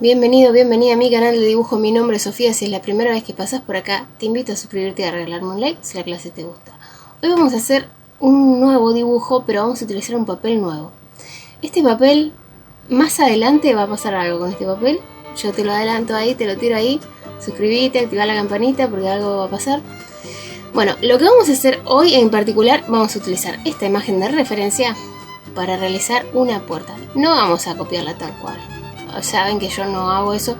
Bienvenido, bienvenida a mi canal de dibujo. Mi nombre es Sofía. Si es la primera vez que pasas por acá, te invito a suscribirte y a regalarme un like si la clase te gusta. Hoy vamos a hacer un nuevo dibujo, pero vamos a utilizar un papel nuevo. Este papel, más adelante va a pasar algo con este papel. Yo te lo adelanto ahí, te lo tiro ahí. Suscríbete, activa la campanita porque algo va a pasar. Bueno, lo que vamos a hacer hoy en particular, vamos a utilizar esta imagen de referencia para realizar una puerta. No vamos a copiarla tal cual. Saben que yo no hago eso,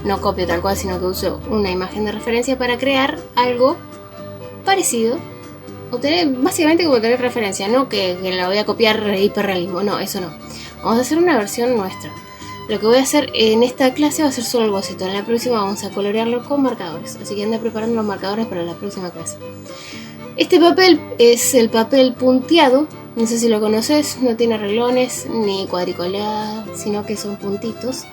no copio tal cual, sino que uso una imagen de referencia para crear algo parecido. O tener, básicamente como tener referencia, no que la voy a copiar hiperrealismo, no, eso no. Vamos a hacer una versión nuestra. Lo que voy a hacer en esta clase va a ser solo el boceto. En la próxima vamos a colorearlo con marcadores. Así que anda preparando los marcadores para la próxima clase. Este papel es el papel punteado. No sé si lo conoces, no tiene reglones ni cuadriculada, sino que son puntitos.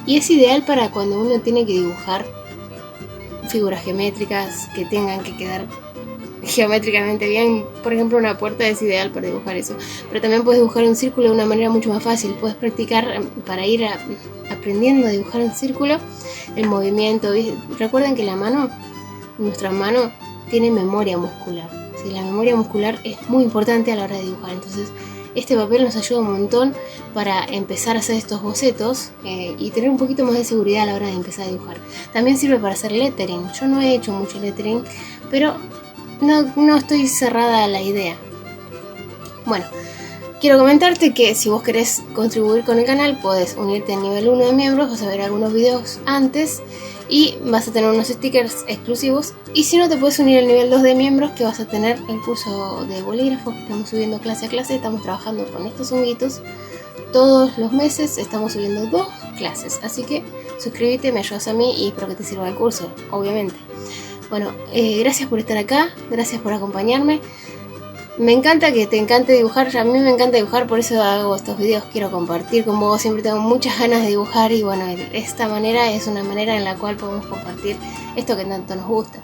Y es ideal para cuando uno tiene que dibujar figuras geométricas que tengan que quedar geométricamente bien. Por ejemplo, una puerta es ideal para dibujar eso. Pero también puedes dibujar un círculo de una manera mucho más fácil. Puedes practicar para ir aprendiendo a dibujar un círculo, el movimiento. Recuerden que la mano, nuestra mano, tiene memoria muscular. ¿Sí? La memoria muscular es muy importante a la hora de dibujar. Entonces este papel nos ayuda un montón para empezar a hacer estos bocetos y tener un poquito más de seguridad a la hora de empezar a dibujar. También sirve para hacer lettering. Yo no he hecho mucho lettering, pero no estoy cerrada a la idea. Bueno, quiero comentarte que si vos querés contribuir con el canal, podés unirte al nivel 1 de miembros, vas a ver algunos videos antes y vas a tener unos stickers exclusivos. Y si no, te puedes unir al nivel 2 de miembros, que vas a tener el curso de bolígrafo que estamos subiendo clase a clase. Estamos trabajando con estos honguitos todos los meses, estamos subiendo 2 clases, así que suscríbete, me ayudas a mí y espero que te sirva el curso, obviamente. Bueno, gracias por estar acá, gracias por acompañarme. Me encanta que te encante dibujar, a mí me encanta dibujar, por eso hago estos videos, quiero compartir con vos, siempre tengo muchas ganas de dibujar y bueno, esta manera es una manera en la cual podemos compartir esto que tanto nos gusta.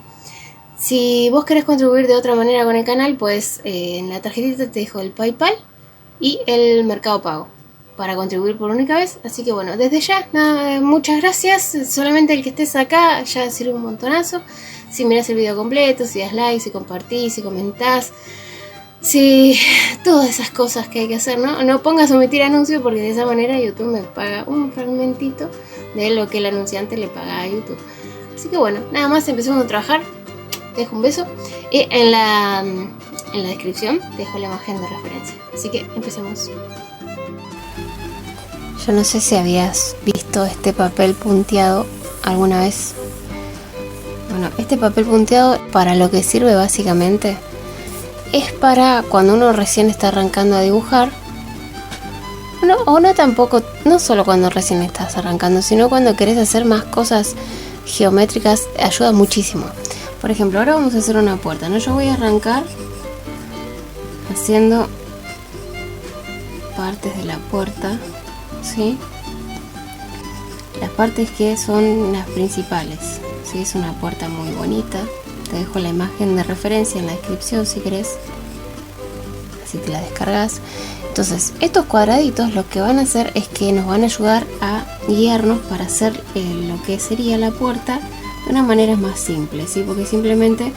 Si vos querés contribuir de otra manera con el canal, pues en la tarjetita te dejo el PayPal y el Mercado Pago para contribuir por única vez. Así que bueno, desde ya, nada, muchas gracias. Solamente el que estés acá ya sirve un montonazo. Si mirás el video completo, si das like, si compartís, si comentás, si todas esas cosas que hay que hacer, ¿no? No pongas omitir anuncio porque de esa manera YouTube me paga un fragmentito de lo que el anunciante le paga a YouTube. Así que bueno, nada más, empecemos a trabajar. Te dejo un beso y en la descripción te dejo la imagen de referencia. Así que empecemos. Yo no sé si habías visto este papel punteado alguna vez. Bueno, este papel punteado, para lo que sirve básicamente, es para cuando uno recién está arrancando a dibujar. No, o no tampoco, no solo cuando recién estás arrancando, sino cuando querés hacer más cosas geométricas, ayuda muchísimo. Por ejemplo, ahora vamos a hacer una puerta, ¿no? Yo voy a arrancar haciendo partes de la puerta, ¿sí? Las partes que son las principales, ¿sí? Es una puerta muy bonita. Te dejo la imagen de referencia en la descripción si querés, así te la descargas. Entonces, estos cuadraditos lo que van a hacer es que nos van a ayudar a guiarnos para hacer lo que sería la puerta de una manera más simple, ¿sí? Porque simplemente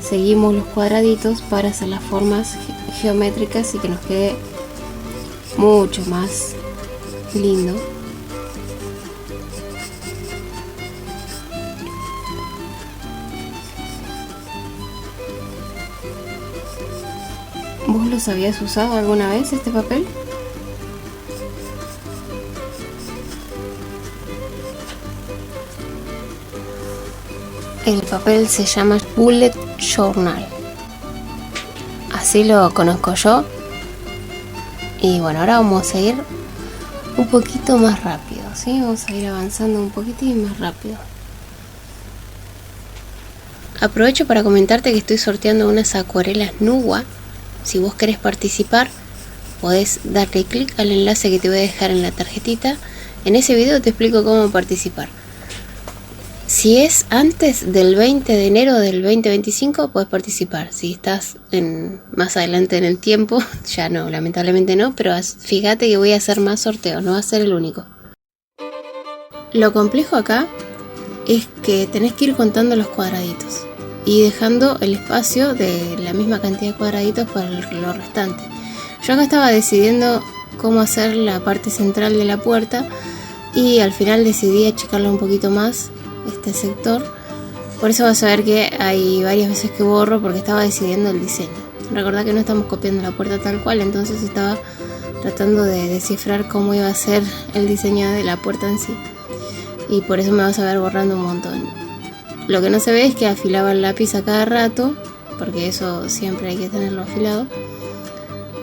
seguimos los cuadraditos para hacer las formas geométricas y que nos quede mucho más lindo. ¿Vos los habías usado alguna vez este papel? El papel se llama Bullet Journal, así lo conozco yo. Y bueno, ahora vamos a ir un poquito más rápido, ¿sí? Vamos a ir avanzando un poquitín más rápido. Aprovecho para comentarte que estoy sorteando unas acuarelas Nuwa. Si vos querés participar, podés darle clic al enlace que te voy a dejar en la tarjetita. En ese video te explico cómo participar. Si es antes del 20 de enero del 2025, puedes participar. Si estás más adelante en el tiempo, ya no, lamentablemente no, pero fíjate que voy a hacer más sorteos, no va a ser el único. Lo complejo acá es que tenés que ir contando los cuadraditos y dejando el espacio de la misma cantidad de cuadraditos para lo restante. Yo acá estaba decidiendo cómo hacer la parte central de la puerta y al final decidí achicarlo un poquito más, este sector. Por eso vas a ver que hay varias veces que borro porque estaba decidiendo el diseño. Recordá que no estamos copiando la puerta tal cual, entonces estaba tratando de descifrar cómo iba a ser el diseño de la puerta en sí. Y por eso me vas a ver borrando un montón. Lo que no se ve es que afilaba el lápiz a cada rato, porque eso siempre hay que tenerlo afilado.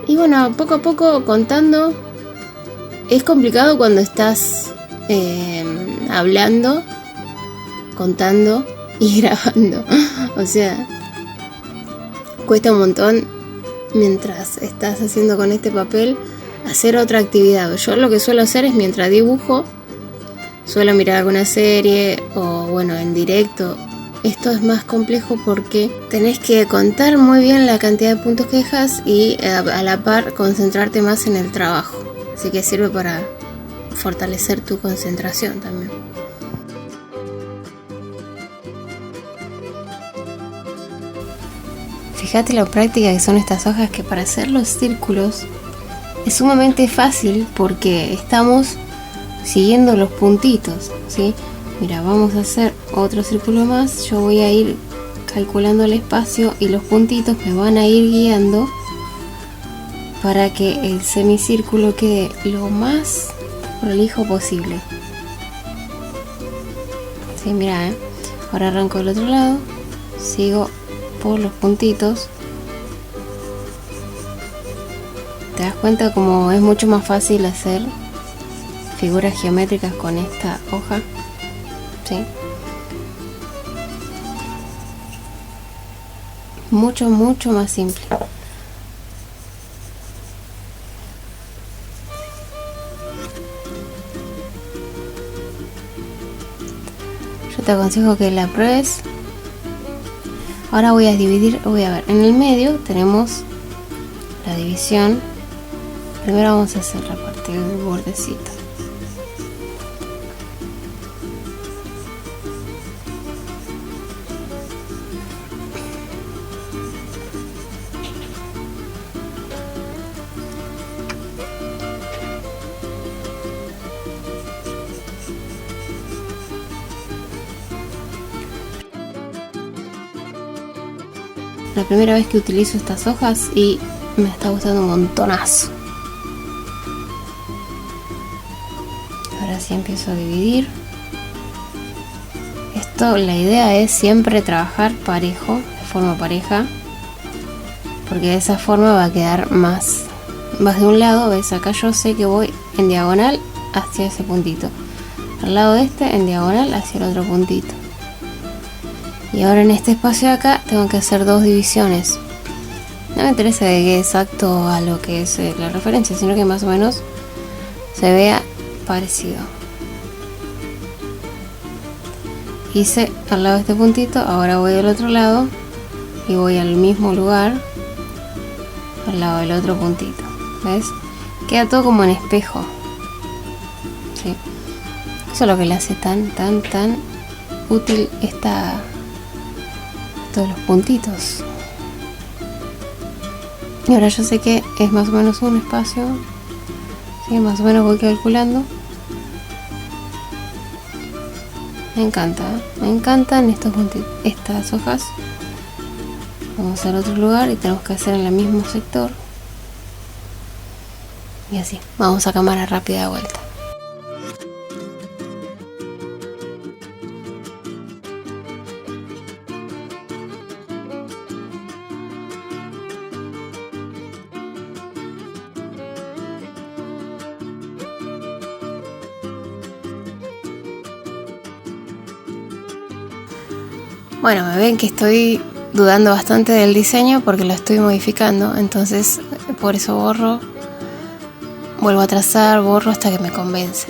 Y bueno, poco a poco contando. Es complicado cuando estás hablando, contando y grabando. O sea, cuesta un montón mientras estás haciendo con este papel hacer otra actividad. Yo lo que suelo hacer es mientras dibujo, suelo mirar alguna serie o bueno, en directo. Esto es más complejo porque tenés que contar muy bien la cantidad de puntos que dejas y a la par concentrarte más en el trabajo. Así que sirve para fortalecer tu concentración también. Fíjate lo práctica que son estas hojas, que para hacer los círculos es sumamente fácil porque estamos siguiendo los puntitos, ¿sí? Mira, vamos a hacer otro círculo más. Yo voy a ir calculando el espacio y los puntitos me van a ir guiando para que el semicírculo quede lo más prolijo posible. Sí, mira, ahora arranco del otro lado, sigo por los puntitos. Te das cuenta como es mucho más fácil hacer figuras geométricas con esta hoja, ¿sí? Mucho más simple. Yo te aconsejo que la pruebes. Ahora voy a dividir, voy a ver, en el medio tenemos la división. Primero vamos a hacer la parte del bordecito. La primera vez que utilizo estas hojas y me está gustando un montonazo. Ahora sí empiezo a dividir. Esto, la idea es siempre trabajar parejo, de forma pareja, porque de esa forma va a quedar más de un lado. Ves, acá yo sé que voy en diagonal hacia ese puntito, al lado de este en diagonal hacia el otro puntito. Y ahora en este espacio de acá tengo que hacer dos divisiones. No me interesa que quede exacto a lo que es la referencia, sino que más o menos se vea parecido. Hice al lado de este puntito, ahora voy del otro lado y voy al mismo lugar, al lado del otro puntito. ¿Ves? Queda todo como en espejo. ¿Sí? Eso es lo que le hace tan útil todos los puntitos. Y ahora yo sé que es más o menos un espacio, ¿sí? Más o menos voy calculando. Me encantan estos puntitos, estas hojas. Vamos al otro lugar y tenemos que hacer en el mismo sector. Y así, vamos a cámara rápida de vuelta. Bueno, me ven que estoy dudando bastante del diseño porque lo estoy modificando, entonces por eso borro, vuelvo a trazar, borro hasta que me convence.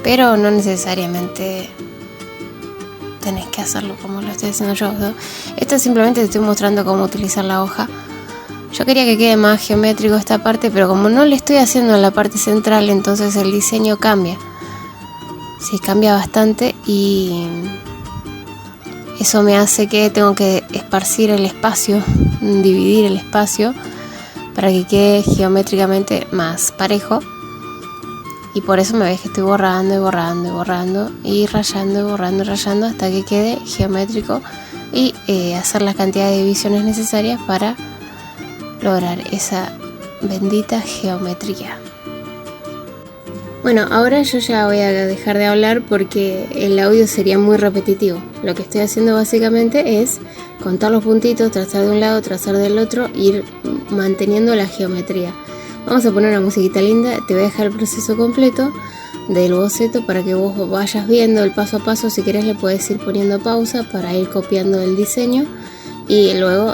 Pero no necesariamente tenés que hacerlo como lo estoy haciendo yo, ¿no? Esto simplemente te estoy mostrando cómo utilizar la hoja. Yo quería que quede más geométrico esta parte, pero como no le estoy haciendo en la parte central, entonces el diseño cambia. Sí, cambia bastante y eso me hace que tengo que esparcir el espacio, dividir el espacio para que quede geométricamente más parejo. Y por eso me ves que estoy borrando y borrando y borrando y rayando y borrando y rayando hasta que quede geométrico y hacer la cantidad de divisiones necesarias para lograr esa bendita geometría. Bueno, ahora yo ya voy a dejar de hablar porque el audio sería muy repetitivo. Lo que estoy haciendo básicamente es contar los puntitos, trazar de un lado, trazar del otro, ir manteniendo la geometría. Vamos a poner una musiquita linda, te voy a dejar el proceso completo del boceto para que vos vayas viendo el paso a paso. Si querés le puedes ir poniendo pausa para ir copiando el diseño y luego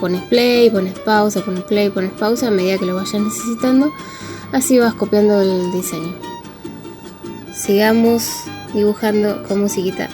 pones play, pones pausa, pones play, pones pausa a medida que lo vayas necesitando. Así vas copiando el diseño. Sigamos dibujando con musiquita.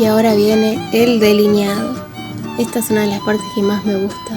Y ahora viene el delineado. Esta es una de las partes que más me gusta.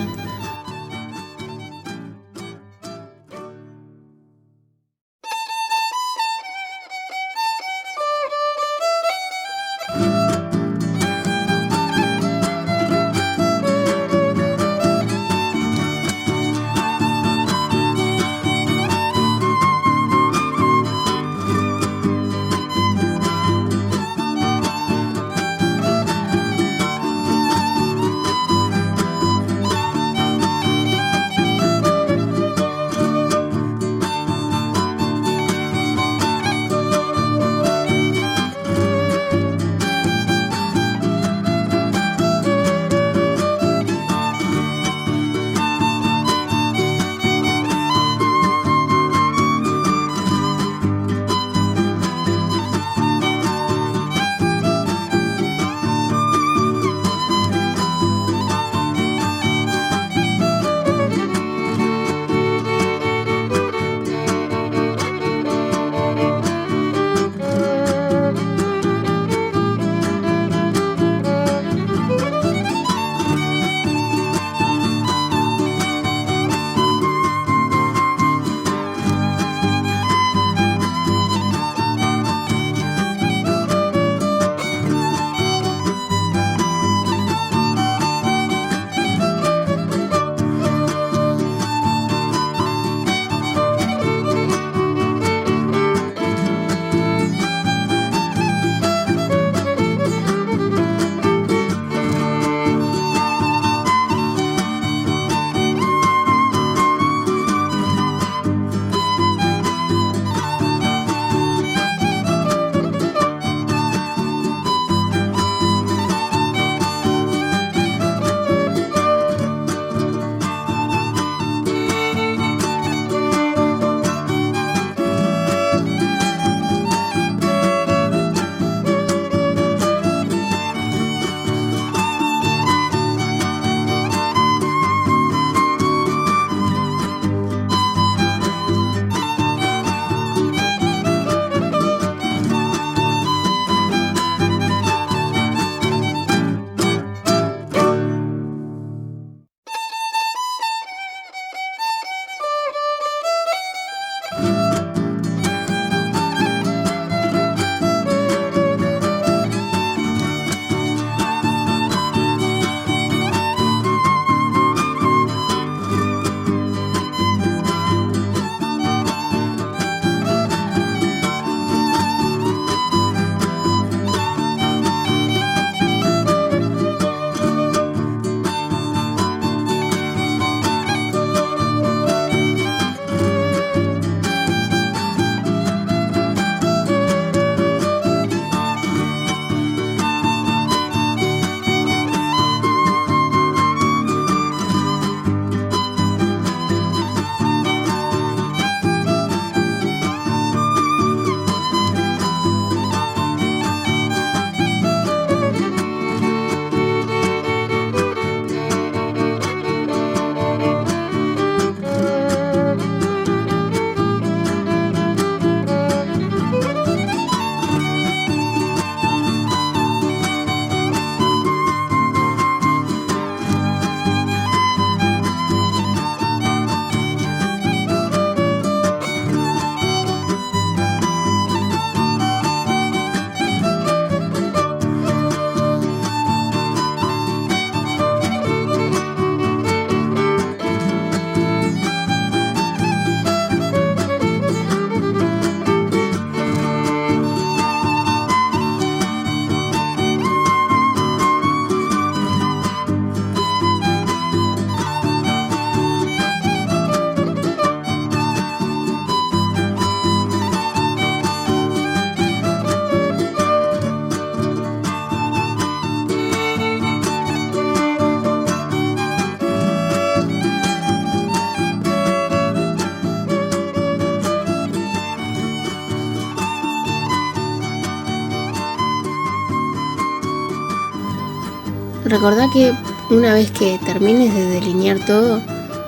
Recordá que una vez que termines de delinear todo,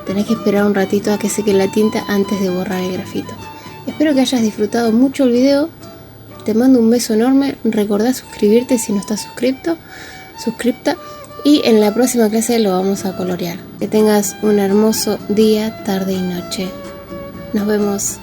tenés que esperar un ratito a que seque la tinta antes de borrar el grafito. Espero que hayas disfrutado mucho el video Te mando un beso enorme. Recordá suscribirte si no estás suscripta. Y en la próxima clase lo vamos a colorear. Que tengas un hermoso día, tarde y noche. Nos vemos.